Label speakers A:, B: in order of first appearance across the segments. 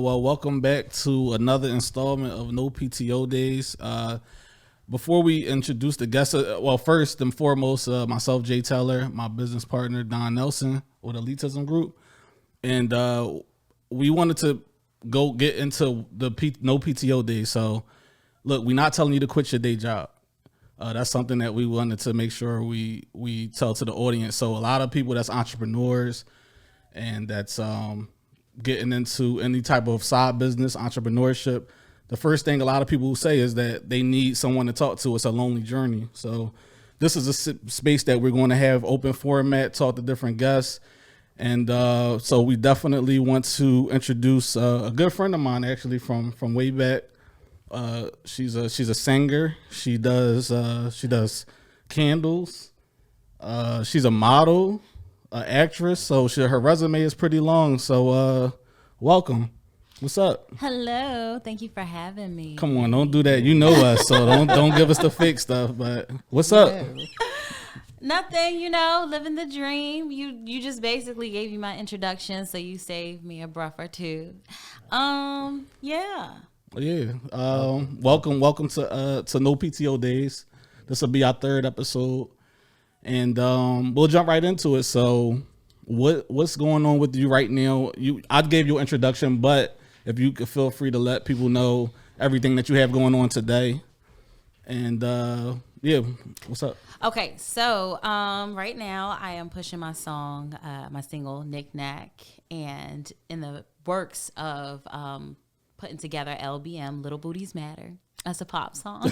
A: Well, welcome back to another installment of No PTO Days. Before we introduce the guests, first and foremost, myself, Jay Teller, my business partner, Don Nelson, with Elitism Group. And we wanted to go get into the No PTO Days. So, look, we're not telling you to quit your day job. That's something that we wanted to make sure we tell to the audience. So a lot of people that's entrepreneurs and that's getting into any type of side business, entrepreneurship, the first thing a lot of people say is that they need someone to talk to. It's a lonely journey. So this is a space that we're going to have open format, talk to different guests. And so we definitely want to introduce a good friend of mine, actually, from way back. She's a singer. She does candles. She's a model, actress. So her resume is pretty long. So welcome. What's up?
B: Hello. Thank you for having me.
A: Come on, don't do that. You know us, so don't give us the fake stuff. But what's up?
B: Nothing, living the dream. You just basically gave me my introduction, so you saved me a breath or two. Yeah.
A: Yeah. Welcome to No PTO Days. This will be our third episode, and we'll jump right into it. So, what's going on with you right now? I gave you an introduction, but if you could feel free to let people know everything that you have going on today, and what's up?
B: Okay, so right now I am pushing my song, my single "Knick Knack," and in the works of putting together LBM, Little Booties Matter. That's a pop song.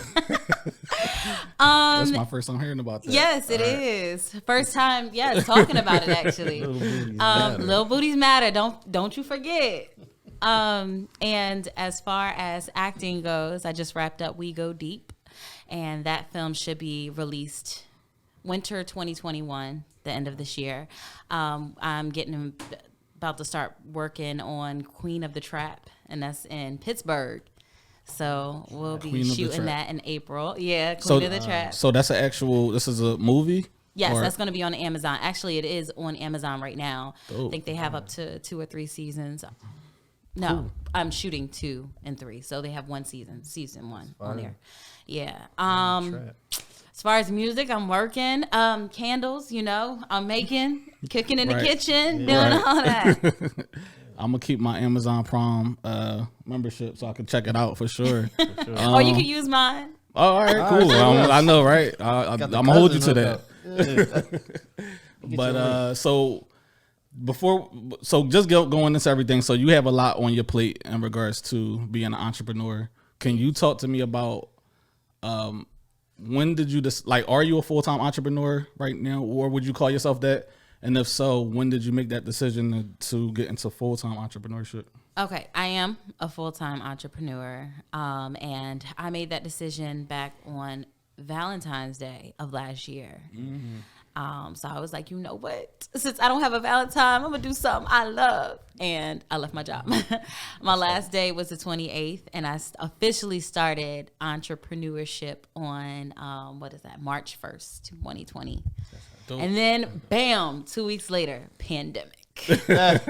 A: That's my first time hearing about that.
B: Yes, it is. First time, talking about it actually. Little Booties Matter. Don't you forget. And as far as acting goes, I just wrapped up We Go Deep, and that film should be released winter 2021, the end of this year. I'm about to start working on Queen of the Trap, and that's in Pittsburgh. So we'll be shooting that in April. Yeah, Queen of the Trap.
A: So that's this is a movie?
B: Yes, that's going to be on Amazon. Actually, it is on Amazon right now.
A: Dope.
B: I think they have up to 2 or 3 seasons. No,
A: cool.
B: I'm shooting 2 and 3. So they have one season 1 on there. Yeah. As far as music, I'm working. Candles, I'm making, cooking in the kitchen, doing all that.
A: I'm going to keep my Amazon Prime membership so I can check it out for sure.
B: Or you can use mine.
A: All right, cool. I know, right? I'm going to hold you to that. But so just going into everything. So you have a lot on your plate in regards to being an entrepreneur. Can you talk to me about when did you are you a full-time entrepreneur right now, or would you call yourself that? And if so, when did you make that decision to get into full-time entrepreneurship?
B: Okay, I am a full-time entrepreneur, and I made that decision back on Valentine's Day of last year. Mm-hmm. So I was like, you know what? Since I don't have a Valentine, I'm going to do something I love. And I left my job. My last day was the 28th, and I officially started entrepreneurship on, March 1st, 2020. And then, bam, 2 weeks later, pandemic.
C: But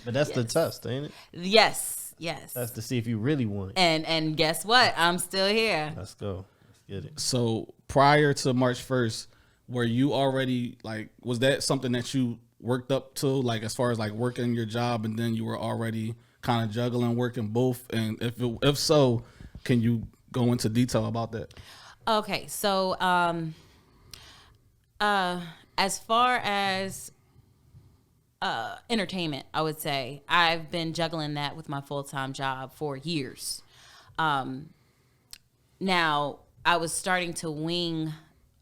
C: that's the test, ain't it?
B: Yes.
C: That's to see if you really want it.
B: And guess what? I'm still here.
C: Let's go. Let's get it.
A: So prior to March 1st, were you already was that something that you worked up to, as far as working your job, and then you were already kind of juggling working both? And if so, can you go into detail about that?
B: Okay, so as far as entertainment, I would say I've been juggling that with my full-time job for years. Now I was starting to wing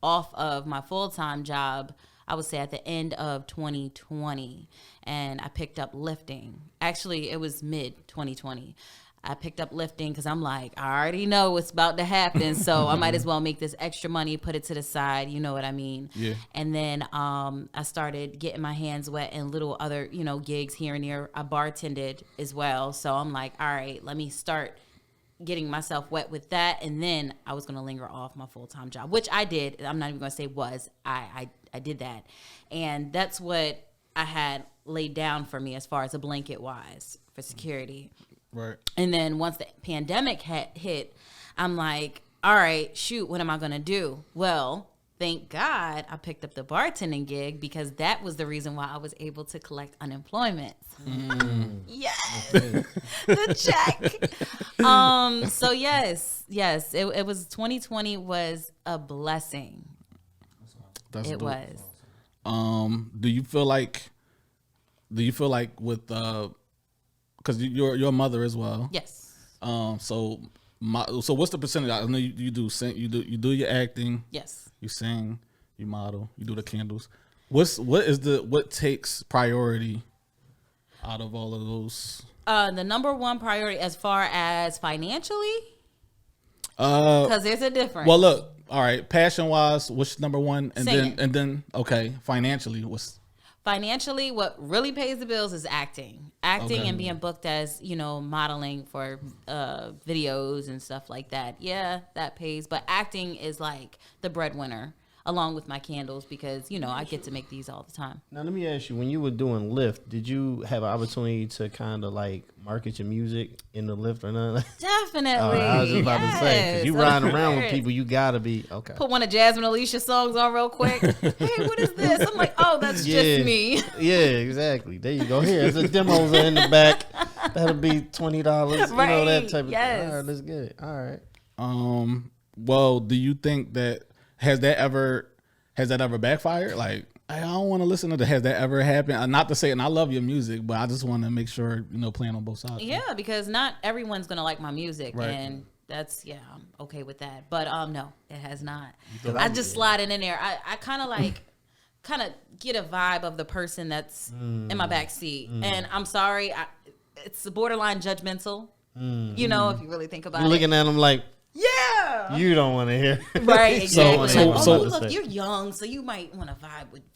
B: off of my full-time job, I would say at the end of 2020, and I picked up lifting. Actually, it was mid 2020. I picked up lifting because I'm like, I already know what's about to happen, so I might as well make this extra money, put it to the side, you know what I mean?
A: Yeah.
B: And then I started getting my hands wet in little other, gigs here and there. I bartended as well, so I'm like, all right, let me start getting myself wet with that, and then I was going to linger off my full-time job, which I did. I'm not even going to say was. I did that, and that's what I had laid down for me as far as a blanket wise for security.
A: Right.
B: And then once the pandemic hit, I'm like, all right, shoot, what am I going to do? Well, thank God I picked up the bartending gig because that was the reason why I was able to collect unemployment. Yes, the check. So yes, it was 2020 was a blessing.
A: That's
B: it
A: dope.
B: was.
A: Do you feel like with because you're a mother as well?
B: Yes.
A: So what's the percentage? I know you do sing, you do your acting.
B: Yes.
A: You sing, you model, you do the candles. What takes priority out of all of those?
B: The number one priority as far as financially, because there's a difference.
A: Well, look, all right, passion wise, what's number one, and
B: Singing.
A: then okay, financially,
B: Financially, what really pays the bills is acting.
A: Okay.
B: And being booked as, modeling for videos and stuff like that. Yeah, that pays. But acting is like the breadwinner along with my candles because, I get to make these all the time.
C: Now, let me ask you, when you were doing Lyft, did you have an opportunity to kind of like market your music in the Lyft or nothing?
B: Definitely.
C: I was just about to say, because you riding around with people, you got to be, okay.
B: Put one of Jasmine Alysha songs on real quick. Hey, what is this? I'm like, oh, that's just me.
C: Yeah, exactly. There you go. Here, there's a demos in the back. That'll be $20.
B: Right.
C: That type of
B: Yes.
C: thing. All right, let's get it. All right.
A: well, do you think that has that ever backfired? Like, I don't want to listen to that. Has that ever happened? Not to say, and I love your music, but I just want to make sure, playing on both sides.
B: Yeah, because not everyone's going to like my music.
A: Right.
B: And that's, I'm okay with that. But no, it has not. I just slide it in there. I kind of get a vibe of the person that's in my back seat. And I'm sorry, it's borderline judgmental. If you really think about
C: You're
B: it.
C: looking at them like,
B: yeah.
C: you don't want to hear.
B: Right, exactly.
A: So-
B: Look, you're young, so you might want to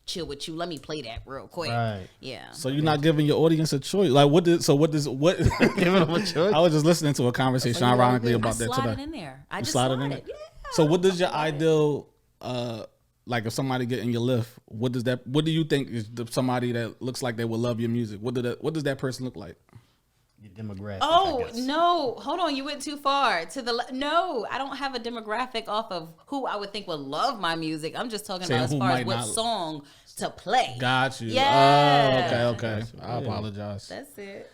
B: chill with you. Let me play that real quick.
C: Right.
B: Yeah.
A: So you're not giving your audience a choice. Like, what?
C: Giving them a choice.
A: I was just listening to a conversation, ironically, about that
B: slide
A: today.
B: it in there. I
A: You
B: just
A: slide
B: slide
A: it in
B: it.
A: there?
B: Yeah.
A: So what does your ideal, like if somebody get in your Lyft, what do you think is somebody that looks like they would love your music? What does that person look like?
C: Your demographic.
B: Oh, no. Hold on. You went too far. No, I don't have a demographic off of who I would think would love my music. I'm just talking
A: Saying
B: about as
A: who
B: far as
A: might
B: what
A: not.
B: song to play.
A: Got you.
B: Yeah.
A: Okay. I apologize.
B: That's it.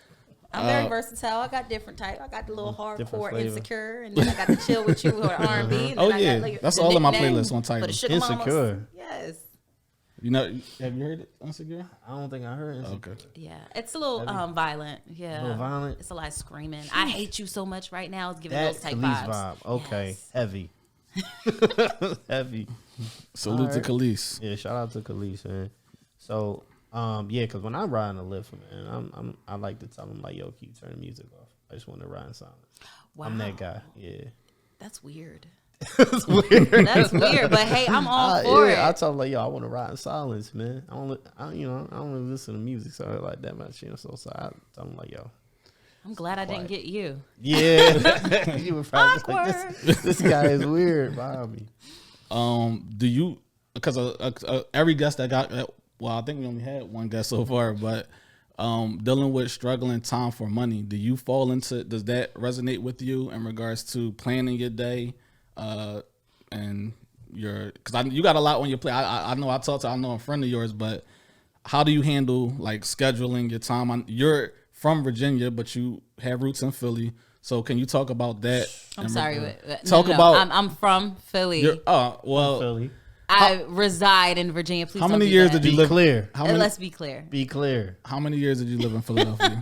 B: I'm very versatile. I got different type. I got the little
C: Different
B: hardcore
C: flavor.
B: Insecure, and then I got the chill with you or R&B. And
A: Oh,
B: then I
A: yeah.
B: got, like,
A: That's
B: the
A: all of my
B: nickname
A: playlists on title.
B: for the Sugar Mamas.
C: Insecure.
B: Yes.
A: Have you heard it? Insecure?
C: I don't think I heard it.
A: Okay.
B: Yeah, it's a little violent. Yeah,
C: A little violent?
B: It's a lot of screaming. I hate you so much right now. It's giving
C: That's
B: those type
C: Khalees
B: vibes.
C: vibe. Okay.
B: Yes.
C: Heavy. Heavy.
A: Salute to
C: Alright.
A: Khalees.
C: Yeah, shout out to Khalees, man. So, yeah, because when I'm riding a Lyft, man, I like to tell them, like, yo, can you turn the music off? I just want to ride in silence.
B: Wow.
C: I'm that guy. Yeah.
B: That's weird.
C: It's weird.
B: That's weird. But hey, I'm all for it.
C: I tell them, like, yo, I want to ride in silence, man. I don't really listen to music so like that much, So I tell them, like, yo.
B: I'm glad I didn't get you.
C: Yeah. You were probably like,
B: Awkward.
C: this guy is weird behind me.
A: Do you, because every guest that got, well, I think we only had one guest so far, but dealing with struggling time for money, does that resonate with you in regards to planning your day and because you got a lot on your plate. I know I know a friend of yours, but how do you handle like scheduling your time? You're from Virginia, but you have roots in Philly. So can you talk about that?
B: I'm sorry. I'm from Philly.
C: Philly.
B: I reside in Virginia. Please.
A: How
B: don't
A: many
B: do
A: years
B: that.
A: did you
C: Be
A: live?
C: clear.
B: Let's be clear.
C: Be clear.
A: How many years did you live in Philadelphia?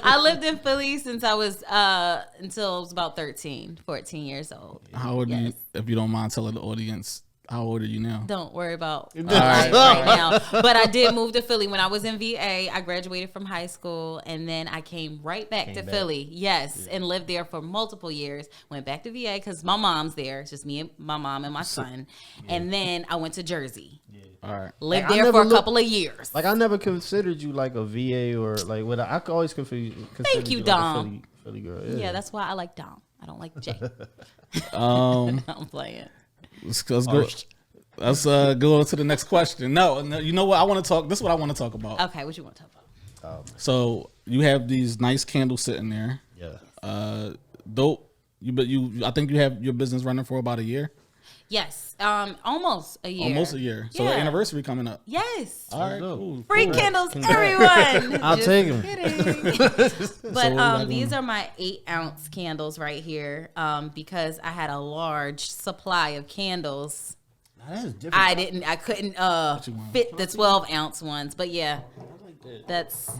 B: I lived in Philly since I was until I was about 13, 14 years old.
A: How old are you?
B: Yes.
A: If you don't mind telling the audience, how old are you now?
B: Don't worry about
A: right.
B: right now. But I did move to Philly when I was in VA. I graduated from high school, and then I came right back to Philly. Yes, and lived there for multiple years. Went back to VA because my mom's there. It's just me and my mom and my son. And then I went to Jersey.
A: All right.
B: Lived
C: Like, I
B: there
C: never
B: for a couple of years.
C: Like, I never considered you like a VA or like what I could always consider you
B: Thank you,
C: like
B: Dom.
C: a Philly girl.
B: Yeah, that's why I like Dom. I don't like Jay.
A: Um,
B: I'm playing.
A: let's go. let's go on to the next question. No, you know what I want to talk. This is what I want to talk about.
B: Okay, what you want to talk about?
A: So you have these nice candles sitting there.
C: Yeah.
A: Dope. I think you have your business running for about a year.
B: Yes, almost a year.
A: Almost a year. So the anniversary coming up.
B: Yes.
A: All right. Cool.
B: Free candles, everyone.
C: I'll take them.
B: But these are my 8-ounce candles right here. Because I had a large supply of candles.
C: That is different.
B: I couldn't fit the 12-ounce ones. But yeah, that's.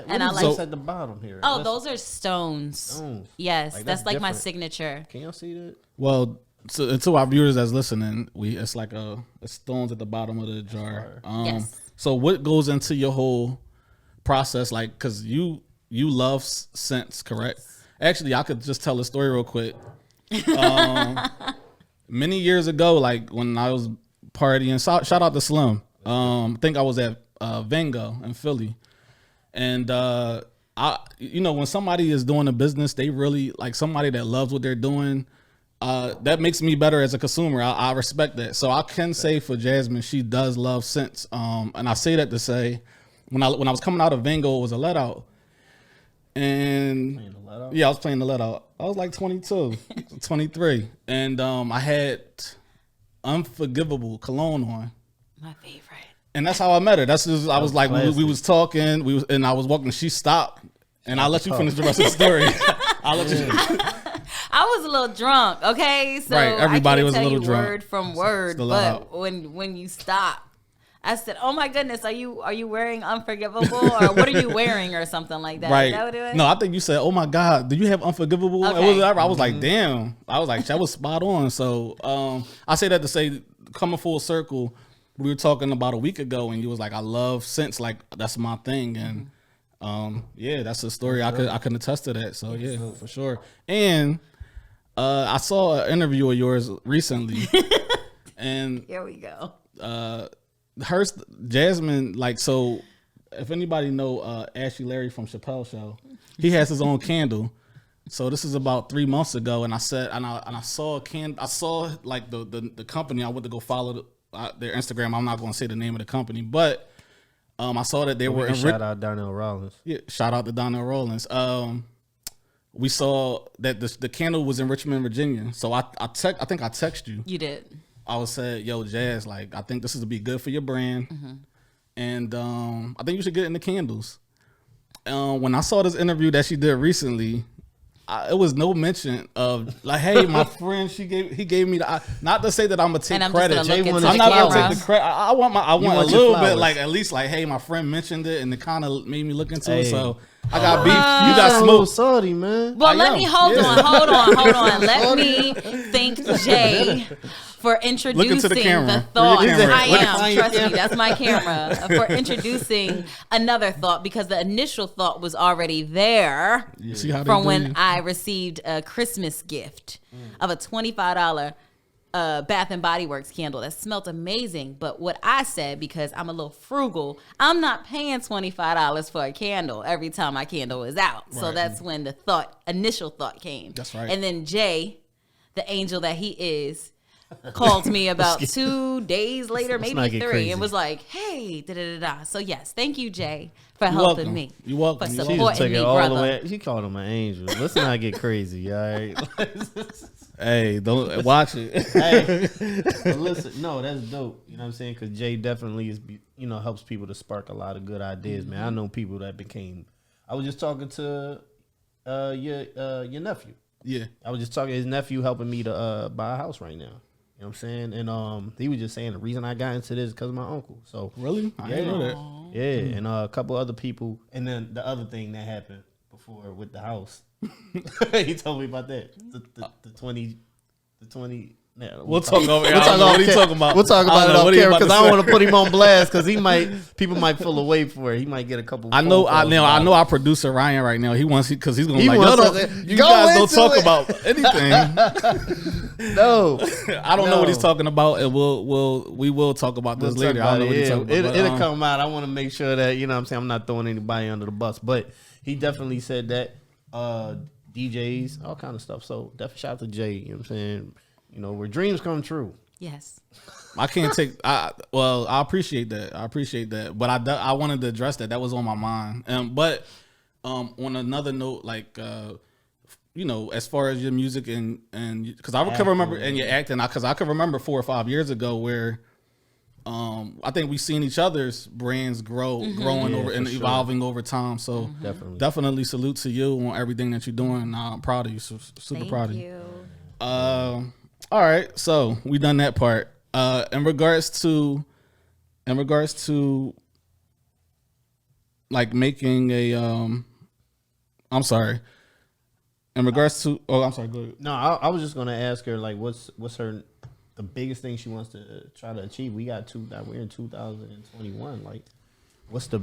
C: And I like at the bottom here.
B: Oh, those are stones. Yes, that's like my signature.
C: Can y'all see that?
A: Well, to our viewers that's listening, it's like a stones at the bottom of the jar.
B: Yes.
A: So what goes into your whole process? Like, because you love scents, correct? Actually, I could just tell a story real quick. Many years ago, like when I was partying, shout out to Slim. I think I was at Vango in Philly. And when somebody is doing a business, they really like somebody that loves what they're doing. That makes me better as a consumer. I respect that. So I can say for Jasmine, she does love scents. And I say that to say, when I was coming out of Vango, it was a let out. And I was playing the let out. I was like 22, 23, and I had Unforgivable cologne on.
B: My favorite.
A: And that's how I met her. I was like, we was talking, and I was walking. She stopped, and I'll let you finish the rest of the story. I'll let you.
B: I was a little drunk, okay? So
A: right, everybody
B: I can't
A: was
B: tell
A: a little
B: you
A: drunk.
B: word from word, but when you stop, I said, "Oh my goodness, are you wearing Unforgivable, or what are you wearing, or something like that?"
A: Right?
B: Is that what it was?
A: No, I think you said, "Oh my God, do you have Unforgivable?"
B: Okay.
A: I was like, "Damn!" I was like, "That was spot on." So I say that to say, coming full circle, we were talking about a week ago, and you was like, "I love scents, like that's my thing," and that's a story I can attest to that. So yeah, for sure. And I saw an interview of yours recently, and
B: Here we go.
A: Jasmine, like, so if anybody know Ashley Larry from Chappelle Show, he has his own candle. So this is about 3 months ago, and I said, and I saw a I saw like the company. I went to go follow their Instagram. I'm not going to say the name of the company, but I saw that they were
C: shout out Donnell Rollins.
A: Yeah, shout out to Donnell Rollins. We saw that the candle was in Richmond, Virginia. So I think I texted you.
B: You did.
A: I was saying, yo, Jazz, like, I think this is to be good for your brand.
B: Mm-hmm.
A: And I think you should get into candles. When I saw this interview that she did recently, it was no mention of, like, hey, my friend, he gave me the, not to say that I'm going to take credit. I'm not going to take the credit. I want a little bit, like, at least, like, hey, my friend mentioned it, and it kind of made me look into it. So I got beef. You got smoke.
C: Salty, man.
B: Well, let me hold on. Let me thank Jay for introducing the thought. I am. Trust me, that's my camera. For introducing another thought, because the initial thought was already there from when I received a Christmas gift of a $25 Bath and Body Works candle that smelled amazing. But what I said, because I'm a little frugal, I'm not paying $25 for a candle every time my candle is out. Right. So that's when the initial thought came. That's right. And then Jay, the angel that he is, called me about 2 days later, maybe 3, and was like, hey, da-da-da-da. So yes, thank you, Jay, for helping me.
A: You're welcome.
B: For supporting me, brother.
C: She called him an angel. Let's not get crazy, all right?
A: Hey, don't watch it.
C: Hey, listen, no, that's dope. You know what I'm saying? Because Jay definitely is, helps people to spark a lot of good ideas, man. I know people that became. I was just talking to your nephew.
A: Yeah,
C: I was just talking to his nephew, helping me to buy a house right now. You know what I'm saying? And he was just saying the reason I got into this is because of my uncle. So
A: really, I didn't know that.
C: Yeah, and a couple other people, and then the other thing that happened before with the house. He told me about that. The 20. Yeah,
A: we'll talk over here. What are you talking about?
C: We'll talk about it off camera because I don't want to put him on blast because people might feel away for it. He might get a couple.
A: I know our producer Ryan right now. He wants because he's gonna you guys don't talk about anything.
C: No,
A: I don't know what he's talking about, and we will talk about this later. I don't know what he's talking about.
C: It'll come out. I want to make sure that I'm not throwing anybody under the bus, but he definitely said that DJs, all kind of stuff. So definitely shout out to Jay. You know what I'm saying? Where dreams come true.
B: Yes.
A: I can't take. I appreciate that. But I wanted to address that. That was on my mind. But on another note, like as far as your music and because I can remember and your acting, because I can remember 4 or 5 years ago where I think we've seen each other's brands growing over and evolving over time. So definitely salute to you on everything that you're doing. I'm proud of you. Super proud of you. All right, so we done that part. In regards to like making a I'm sorry. In regards to I'm sorry, go ahead.
C: No, I was just gonna ask her like what's her the biggest thing she wants to try to achieve. We're in 2021. Like what's the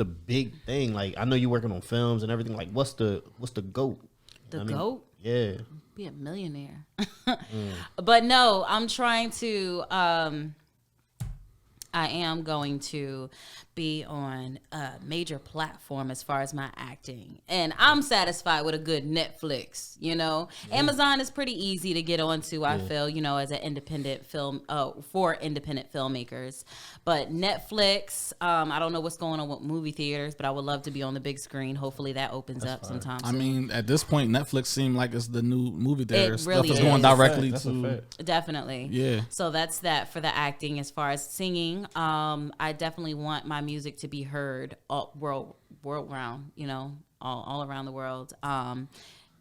C: big thing? Like I know you're working on films and everything. Like what's the GOAT?
B: The GOAT?
C: Yeah.
B: Be a millionaire. But no, I'm trying to I am going to be on a major platform as far as my acting. And I'm satisfied with a good Netflix, Amazon is pretty easy to get onto, I feel, as an independent film, for independent filmmakers. But Netflix, I don't know what's going on with movie theaters, but I would love to be on the big screen. Hopefully that opens up sometime soon.
A: I mean, at this point, Netflix seems like it's the new movie theater.
B: It really
A: Stuff is going directly to...
B: Definitely.
A: Yeah.
B: So that's that for the acting. As far as singing, I definitely want my music to be heard world round, all around the world.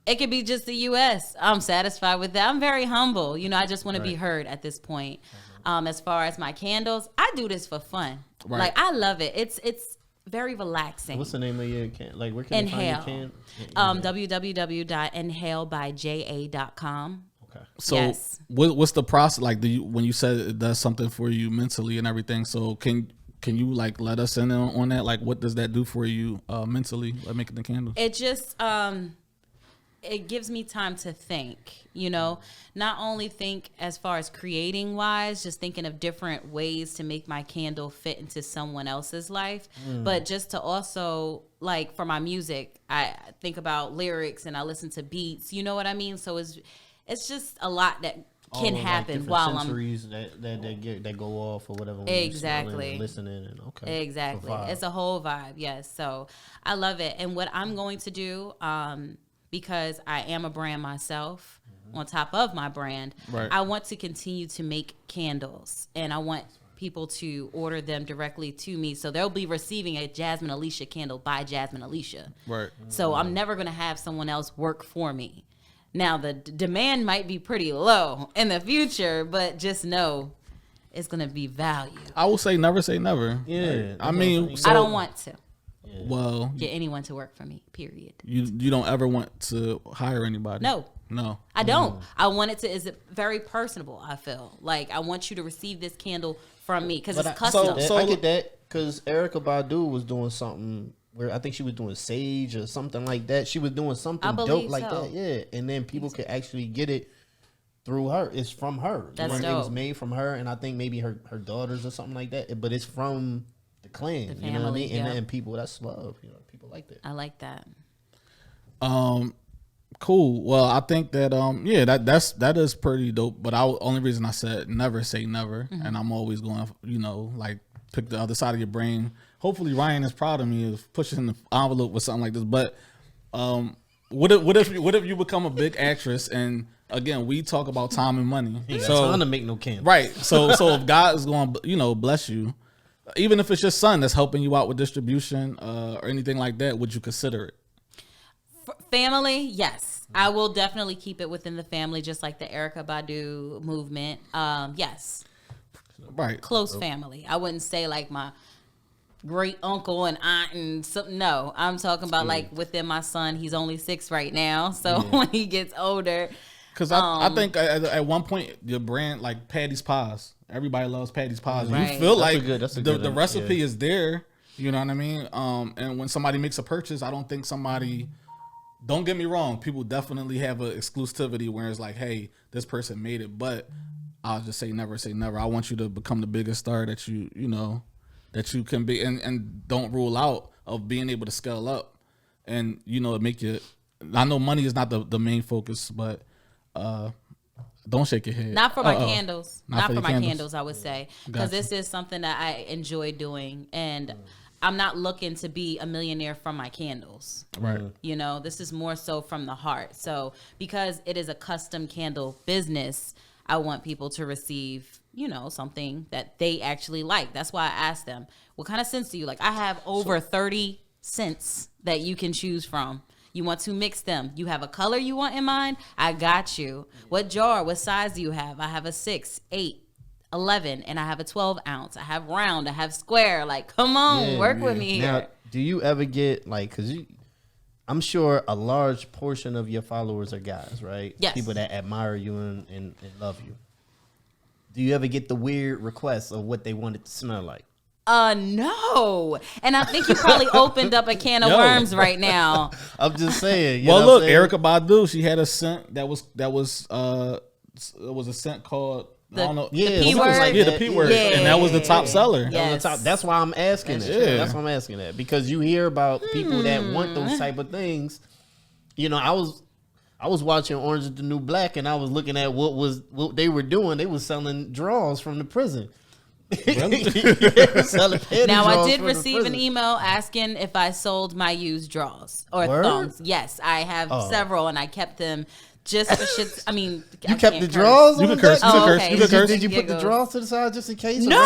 B: It could be just the U.S. I'm satisfied with that. I'm very humble. I just want to be heard at this point. As far as my candles, I do this for fun.
A: Right.
B: Like, I love it. It's very relaxing.
C: What's the name of your can? Like, where can you find your can?
B: www.inhalebyja.com.
A: So
B: yes.
A: What's the process like? When you said it does something for you mentally and everything? So can you like let us in on that? Like, what does that do for you mentally? Like making the candles?
B: It just it gives me time to think. Not only think as far as creating wise, just thinking of different ways to make my candle fit into someone else's life, but just to also like for my music, I think about lyrics and I listen to beats. You know what I mean? So it's just a lot that can happen
C: like
B: while
C: sensories that go off or whatever.
B: Exactly.
C: And listening and
B: Exactly. It's a whole vibe. Yes. So I love it. And what I'm going to do, because I am a brand myself, on top of my brand, I want to continue to make candles, and I want people to order them directly to me. So they'll be receiving a Jasmine Alysha candle by Jasmine Alysha.
A: Right.
B: So I'm never going to have someone else work for me. Now, the demand might be pretty low in the future, but just know it's going to be value.
A: I will say never say never.
C: Yeah.
A: I mean,
B: I don't want to.
C: Yeah.
A: Well,
B: get anyone to work for me, period.
A: You don't ever want to hire anybody?
B: No. I don't. I want it to, is it very personable, I feel. Like, I want you to receive this candle from me because it's custom.
C: So I get that because Erykah Badu was doing something where I think she was doing sage or something like that. She was doing something dope like that. Yeah. And then people could actually get it through her. It's from her.
B: That's dope.
C: It was made from her, and I think maybe her daughters or something like that. But it's from the clan. The family, you know what I mean? Yeah. And people, that's love. People like that.
B: I like that.
A: Cool. Well, I think that that is pretty dope. But only reason I said never say never, and I'm always going like pick the other side of your brain. Hopefully Ryan is proud of me of pushing the envelope with something like this. But what if you become a big actress, and again we talk about time and money.
C: So time to make no candles.
A: Right. So if God is going to bless you, even if it's your son that's helping you out with distribution or anything like that, would you consider it?
B: Family, yes. I will definitely keep it within the family, just like the Erykah Badu movement. Yes.
A: Right.
B: Close family. I wouldn't say like my great uncle and aunt and something. No, I'm talking about like within my son. He's only 6 right now. So when he gets older.
A: Because I think at one point, your brand, like Patty's Pies, everybody loves Patty's Pies. Right. You feel like the recipe is there. You know what I mean? And when somebody makes a purchase, I don't think somebody... Don't get me wrong. People definitely have an exclusivity where it's like, hey, this person made it. But I'll just say never say never. I want you to become the biggest star that you can be. And don't rule out of being able to scale up. And, make you... I know money is not the main focus, but Don't shake your head.
B: Not for my candles. Not for my candles, I would say. Because
A: Gotcha.
B: this is something that I enjoy doing. And I'm not looking to be a millionaire from my candles.
A: Right.
B: You know, this is more so from the heart. So because it is a custom candle business, I want people to receive, you know, something that they actually like. That's why I asked them, what kind of scents do you like? I have over 30 scents that you can choose from. You want to mix them. You have a color you want in mind? I got you. What jar, what size do you have? I have a 6, 8, 11, and I have a 12 ounce. I have round, I have square. Like, come on, work with me here.
C: Now, do you ever get like, because I'm sure a large portion of your followers are guys, right?
B: Yes.
C: People that admire you and love you. Do you ever get the weird requests of what they want it to smell like?
B: No. And I think you probably opened up a can of worms right now.
C: I'm just saying.
A: Well, look, Erykah Badu, she had a scent that was it was a scent called
B: The-
A: I don't know.
B: the P word?
A: Yeah, the P word.
B: Yeah.
A: And that was the top seller.
B: Yes.
C: That's why I'm asking
A: That's
C: that.
A: true.
C: That's why I'm asking that. Because you hear about people that want those type of things. You know, I was watching Orange is the New Black, and I was looking at what they were doing. They was selling draws from the prison.
A: Really?
B: Now, I did receive an email asking if I sold my used draws or
C: Word?
B: thongs. Yes, I have several, and I kept them just for shit. I mean,
C: You
B: I
C: kept
B: can't
C: the
B: curse.
C: draws?
A: You
C: on
A: can curse.
C: that?
A: You can
B: Oh,
A: curse.
B: okay.
A: You can curse.
C: Did you put the
B: Giggles.
C: draws to the side just in case?
B: No,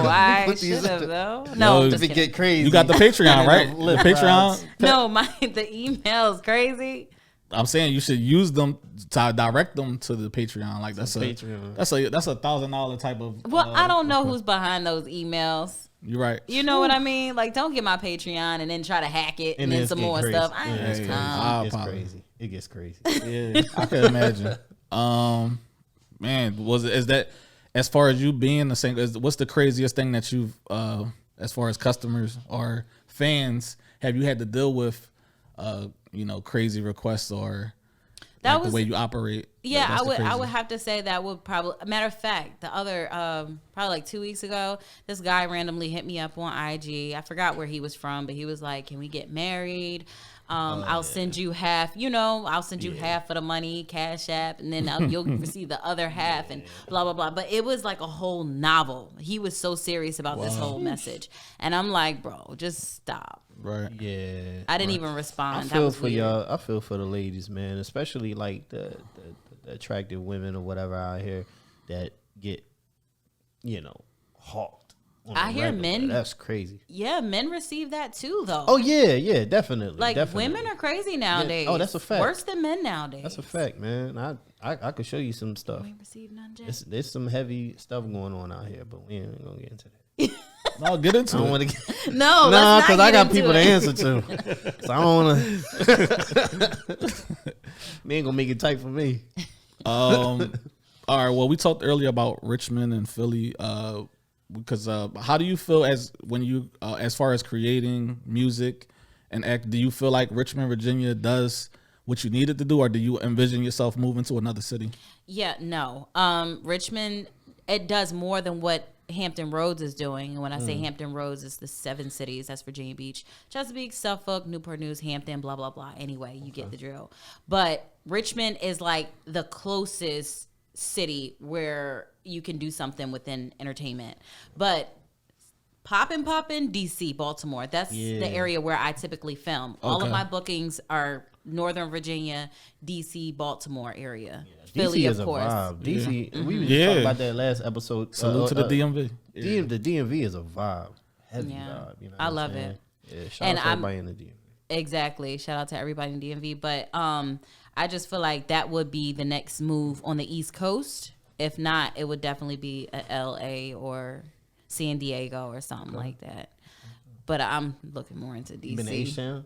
B: I
C: Put
B: should
C: these-
B: have though.
A: No,
B: No, I'm
A: if
B: just
C: If it
B: kidding.
C: get crazy.
A: You got the Patreon, right? The
C: Lip
A: Patreon.
C: rods.
B: No, the email's crazy.
A: I'm saying you should use them to direct them to the Patreon. Like that's
C: Patreon.
A: that's a $1,000 type of.
B: Well, I don't know who's behind those emails.
A: You're right.
B: You know what I mean? Like, don't get my Patreon and then try to hack it and then
C: it's
B: some
C: get
B: more
C: crazy.
B: stuff. I
C: Yeah,
B: ain't
C: it's
B: got
C: crazy.
B: time.
C: It's
A: Probably.
C: crazy. It gets crazy.
A: Yeah, I can imagine. Man, is that as far as you being the same? What's the craziest thing that you've, as far as customers or fans, have you had to deal with? Crazy requests or
B: That
A: like
B: was
A: the way you operate.
B: Yeah,
A: That's
B: I
A: the
B: would
A: crazy.
B: have to say that would probably. Matter of fact, the other probably like 2 weeks ago, this guy randomly hit me up on IG. I forgot where he was from, but he was like, "Can we get married? I'll send you half. I'll send you half of the money, Cash App, and then you'll receive the other half, and blah blah blah." But it was like a whole novel. He was so serious about this whole message, and I'm like, "Bro, just stop."
A: Right.
C: Yeah.
B: I didn't even respond.
C: I
B: That
C: feel
B: was
C: for
B: weird.
C: y'all. I feel for the ladies, man, especially like the attractive women or whatever out here that get, hawked. on
B: I
C: the
B: hear
C: regular.
B: men-
C: That's crazy.
B: Yeah, men receive that too, though.
C: Oh yeah, definitely.
B: Like
C: definitely.
B: women are crazy nowadays.
C: Oh, that's a fact.
B: Worse than men nowadays.
C: That's a fact, man. I could show you some stuff.
B: We receive none, Jay.
C: There's some heavy stuff going on out here, but we ain't gonna get into that.
A: No, get
C: I
A: into
C: don't
A: it.
C: want to get
B: No,
C: no,
B: let's
C: because
B: not
C: I
B: get
C: got
B: into
C: people to
B: it.
C: answer to. So I don't want to. We ain't gonna make it tight for me.
A: All right. Well, we talked earlier about Richmond and Philly. Because how do you feel as far as creating music and act? Do you feel like Richmond, Virginia, does what you needed to do, or do you envision yourself moving to another city?
B: Yeah, no. Richmond, it does more than what Hampton Roads is doing. And when I say Hampton Roads, it's the 7 cities. That's Virginia Beach, Chesapeake, Suffolk, Newport News, Hampton, blah, blah, blah. Anyway, you get the drill. But Richmond is like the closest city where you can do something within entertainment. But poppin', DC, Baltimore. That's the area where I typically film. All of
A: Okay.
B: my bookings are Northern Virginia, DC, Baltimore area. Philly,
C: DC
B: of
C: is a
B: course.
C: vibe. DC, we were just
A: Yeah.
C: talking about that last episode.
A: Salute to the DMV.
C: The DMV is a vibe. Heavy
B: Yeah.
C: vibe. You know
B: I
C: what I'm
B: love
C: saying?
B: it.
C: Yeah, shout
B: And
C: out to everybody in the DMV.
B: Exactly. Shout out to everybody in DMV. But I just feel like that would be the next move on the East Coast. If not, it would definitely be a LA or San Diego or something like that. But I'm looking more into DC.
C: You been to H-Town?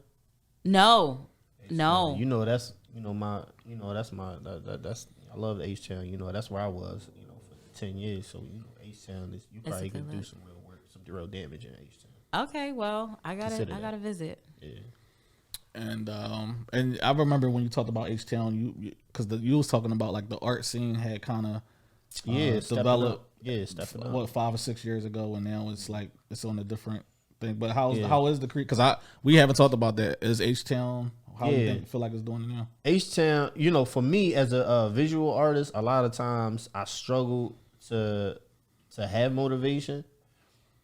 B: No.
C: You know that's that's I love H-Town. You know that's where I was. For 10 years. So H-Town is you
B: It's a
C: probably
B: good
C: could do
B: look.
C: some real work, some real damage in H-Town.
B: Okay, well, I
C: Consider that.
B: gotta visit.
C: Yeah.
A: And I remember when you talked about H Town, because you was talking about like the art scene had kind of
C: Stepping
A: developed.
C: up. Yeah, stepping up.
A: What 5 or 6 years ago, and now it's like it's on a different thing. But how is the creek? Because we haven't talked about that. Is H Town? how you feel like it's doing it now?
C: H-Town, you know, for me as a visual artist, a lot of times I struggle to have motivation,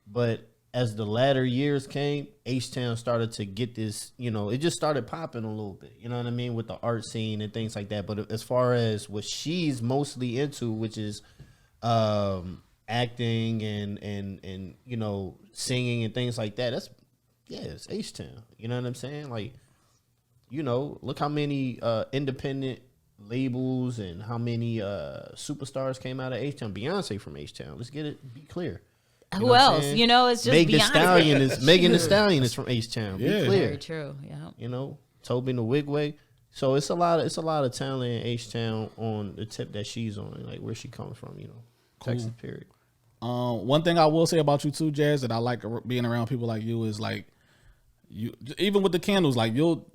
C: but as the latter years came, H-Town started to get this, you know, it just started popping a little bit, you know what I mean, with the art scene and things like that. But as far as what she's mostly into, which is acting and you know, singing and things like that, it's H-Town. You know what I'm saying? Like, you know, look how many independent labels and how many superstars came out of H-Town. Beyonce from H-Town. Let's be clear.
B: Who else? You know, it's just Beyonce.
C: Megan Thee Stallion is from H-Town.
A: Yeah.
C: Be clear.
B: Very true. Yeah.
C: You know, Toby and the Wigway. So it's a lot of talent in H-Town on the tip that she's on, like where she comes from. You know,
A: cool.
C: Texas period.
A: One thing I will say about you too, Jazz, that I like being around people like you is like you, even with the candles, like you'll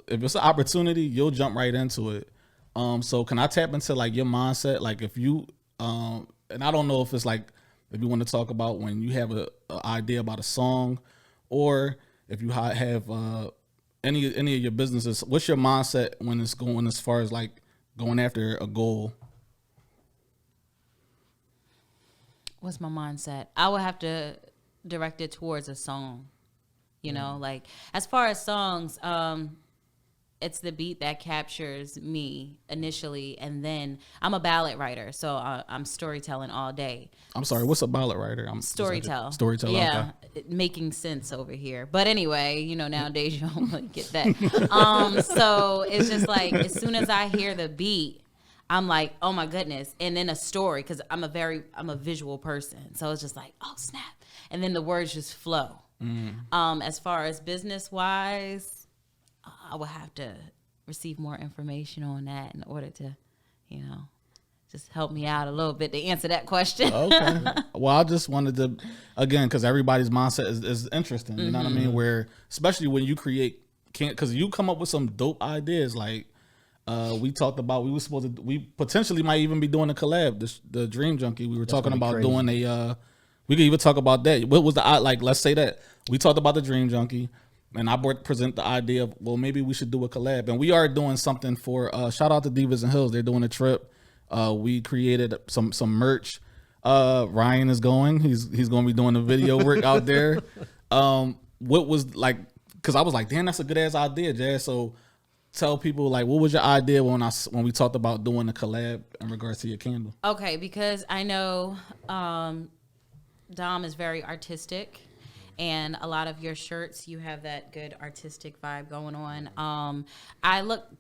A: if it's an opportunity, you'll jump right into it. So can I tap into like your mindset? Like if you and I don't know if it's like if you want to talk about when you have a idea about a song, or if you have any of your businesses, what's your mindset when it's going as far as like going after a goal?
B: What's my mindset? I would have to direct it towards a song. You know, like as far as songs, it's the beat that captures me initially, and then I'm a ballad writer, so I'm storytelling all day.
A: I'm sorry, what's a ballad writer?
B: Storytell.
A: Storyteller.
B: Yeah,
A: okay.
B: Making sense over here. But anyway, you know, nowadays you don't really get that. So it's just like as soon as I hear the beat, I'm like, oh my goodness, and then a story, because I'm a visual person, so it's just like, oh snap, and then the words just flow. As far as business wise, I would have to receive more information on that in order to, you know, just help me out a little bit to answer that question.
A: Okay. Well, I just wanted to, again, because everybody's mindset is interesting. You know what I mean? Where, especially when you create, because you come up with some dope ideas. Like we talked about, we potentially might even be doing a collab. The Dream Junkie. We were talking about
C: crazy.
A: doing a. We could even talk about that. What was the like? Let's say that we talked about the Dream Junkie. And I present the idea of, well, maybe we should do a collab. And we are doing something for, shout out to Divas and Hills. They're doing a trip. We created some merch. Ryan is going. He's going to be doing the video work out there. What was like, because I was like, damn, that's a good ass idea, Jazz. So tell people, like, what was your idea when we talked about doing a collab in regards to your candle?
B: Okay, because I know Dom is very artistic. And a lot of your shirts, you have that good artistic vibe going on.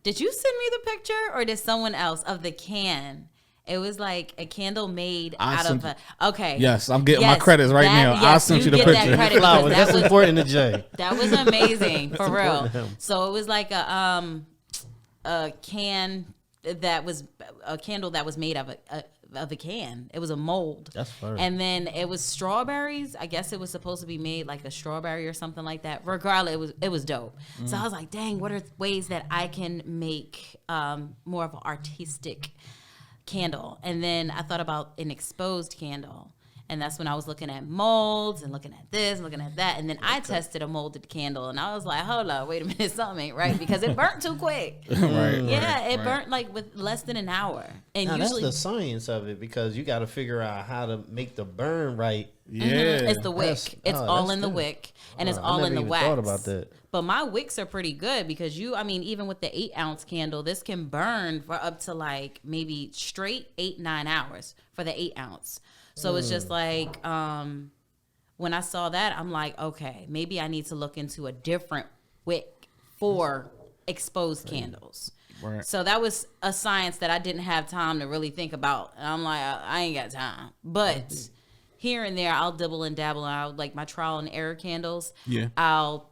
B: Did you send me the picture or did someone else of the can? It was like a candle made out of okay.
A: Yes, I'm getting my credits right now. I sent you the picture.
C: That's important to Jay.
B: That was amazing, for real. So it was like a candle that was made of a can. It was a mold.
C: That's fun.
B: And then it was strawberries. I guess it was supposed to be made like a strawberry or something like that. Regardless, it was dope. So I was like, dang, what are ways that I can make more of an artistic candle? And then I thought about an exposed candle. And that's when I was looking at molds and looking at this and looking at that. And then I tested a molded candle. And I was like, hold up, wait a minute, something ain't right. Because it burnt too quick. It burnt like with less than an hour. And
C: now,
B: usually
C: that's the science of it, because you got to figure out how to make the burn right.
A: Yeah.
B: It's the wick. It's all in the wick. And it's all in the wax.
C: I never even thought about that.
B: But my wicks are pretty good because even with the 8-ounce candle, this can burn for up to like maybe straight 8-9 hours for the 8-ounce. So it's just like, when I saw that, I'm like, okay, maybe I need to look into a different wick for exposed candles.
A: Right.
B: So that was a science that I didn't have time to really think about. And I'm like, I ain't got time. But here and there, I'll dibble and dabble. I'll like my trial and error candles.
A: Yeah.
B: I'll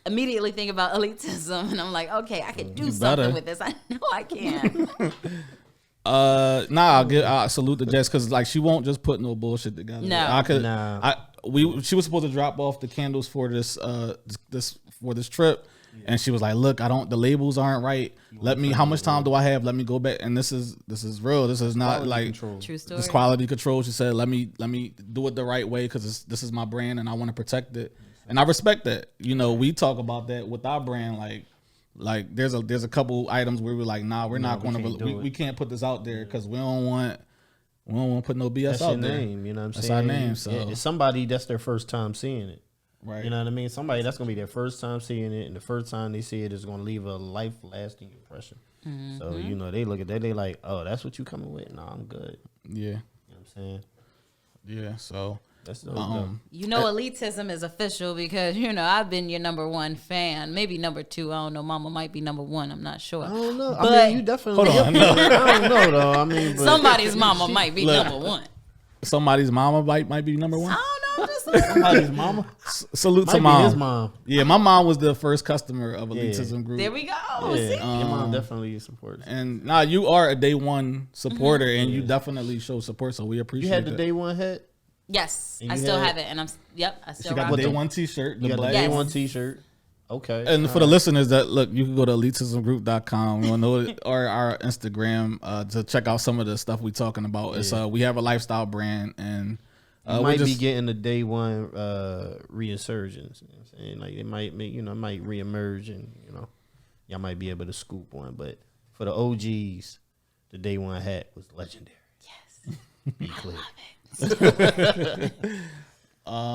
B: immediately think about elitism. And I'm like, okay, I can do something with this. I know I can.
A: I salute the Jess, because like she won't just put no bullshit together.
B: No.
A: She was supposed to drop off the candles for this trip, and she was like, "Look, the labels aren't right. How much time do I have? Let me go back." And this is real. This is not
C: Quality
A: like
C: control.
B: True story.
A: This quality control. She said, "Let me do it the right way, because this is my brand and I want to protect it." And I respect that. You know, we talk about that with our brand, like Like there's a couple items where we're like, nah, we're not going to, we can't put this out there because we don't want to put no BS out there.
C: Name, you know what I'm
A: that's
C: saying?
A: That's our name. So
C: it's somebody that's their first time seeing it.
A: Right.
C: You know what I mean? Somebody that's gonna be their first time seeing it, and the first time they see it is gonna leave a life lasting impression. Mm-hmm. So they look at that, they like, oh, that's what you coming with? No, I'm good.
A: Yeah.
C: You know what I'm saying?
A: Yeah. So
C: that's
B: elitism is official because I've been your number one fan, maybe number two. I don't know. Mama might be number one. I'm not sure.
C: I don't know.
B: But
C: I mean, you definitely. Hold on. I don't know though. I mean,
B: somebody's mama might be number one.
A: Somebody's mama might be number one.
B: I don't know.
C: Somebody's mama.
A: Salute to mom.
C: His mom.
A: Yeah, my mom was the first customer of Elitism Group.
B: There we go.
C: Yeah, your mom definitely supports.
A: And you are a day one supporter, and you definitely show support. So we appreciate.
C: You had the
A: that.
C: day one hat.
B: Yes, I still have it, and I still.
A: She got the day one T-shirt.
C: The day one T-shirt. Okay.
A: And for the listeners that look, you can go to elitismgroup.com or our Instagram to check out some of the stuff we're talking about. It's we have a lifestyle brand, and
C: you might be getting the day one resurgence. You know what I'm saying? Like it might make might reemerge, and y'all might be able to scoop one. But for the OGs, the day one hat was legendary.
B: Yes.
C: Be clear.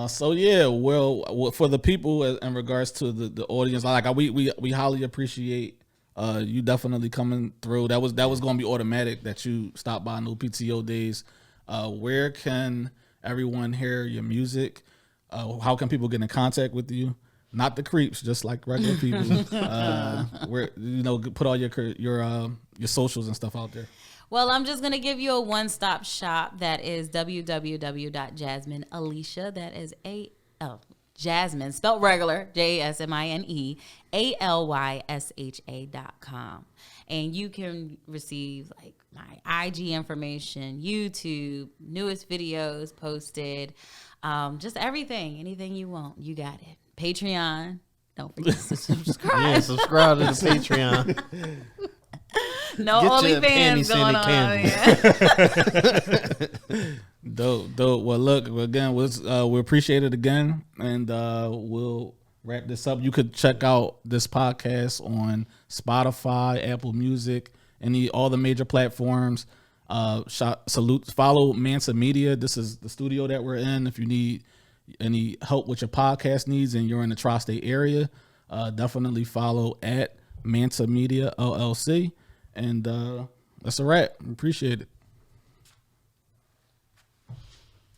A: So yeah, well, for the people in regards to the audience, like we highly appreciate you definitely coming through. That was going to be automatic that you stopped by No PTO Days. Where can everyone hear your music? How can people get in contact with you? Not the creeps, just like regular people. Where put all your socials and stuff out there.
B: Well, I'm just going to give you a one-stop shop. That is www.Jasmine Alysha. That is Jasmine, spelled regular, JASMINE, ALYSHA.com. And you can receive like my IG information, YouTube, newest videos posted, just everything, anything you want, you got it. Patreon, don't forget to subscribe.
C: Yeah, subscribe to the Patreon.
B: No OnlyFans going on.
A: Dope. Well, look, again, we appreciate it again, and we'll wrap this up. You could check out this podcast on Spotify, Apple Music, all the major platforms. Follow Mansa Media. This is the studio that we're in. If you need any help with your podcast needs and you're in the tri-state area, definitely follow at Mansa Media LLC. And that's a wrap. Appreciate it.